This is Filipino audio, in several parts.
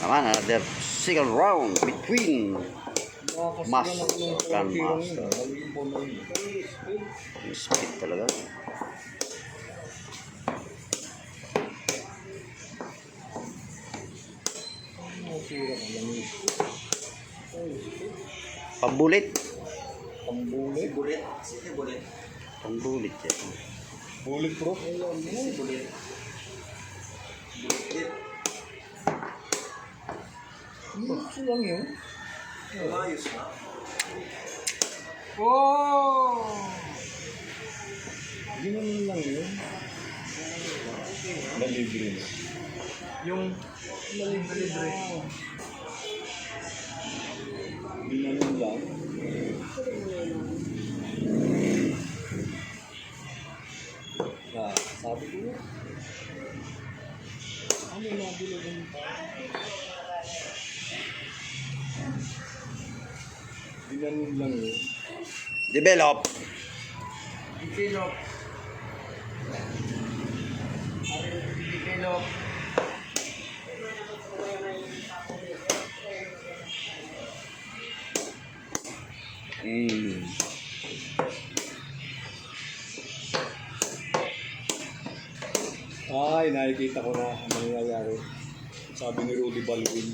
naman, another second round between Master Grandmaster. Speed talaga. Pambulit. Bulit. Sige, bulit. Pambulit yan. Bulit bro. Bulit. Bulit. Ito lang yun. Ayos na. Oh! Ginanon lang yun. Nalibre na. Yung libre. Ginanon lang. Sabi ko yun. Ano yung nabilugan pa? Ginanon lang yun. Develop. Develop. Ay, nakikita ko na ang nangyayari. Sabi ni Rudy Balwin.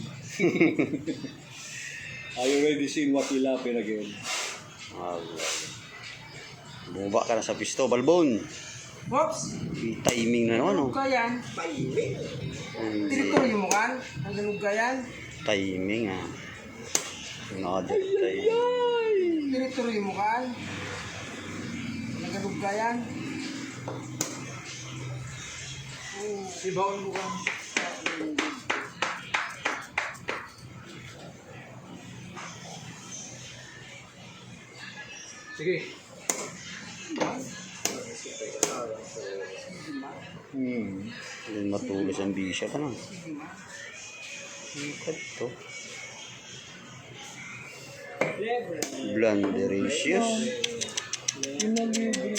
Are you ready seeing what will happen again? Bumaba ka na sa pisto, Balbon. Box! Timing na naman, oh. Gayan. Teritoryo mo kan? Ang gayan. Timing, ah. Another timing. Teritoryo mo kan? Ang gayan. Sibaon mo kan? Sige. Hindi matulos ang bisya ka na. Ikat to. Blandericious. Pinalibre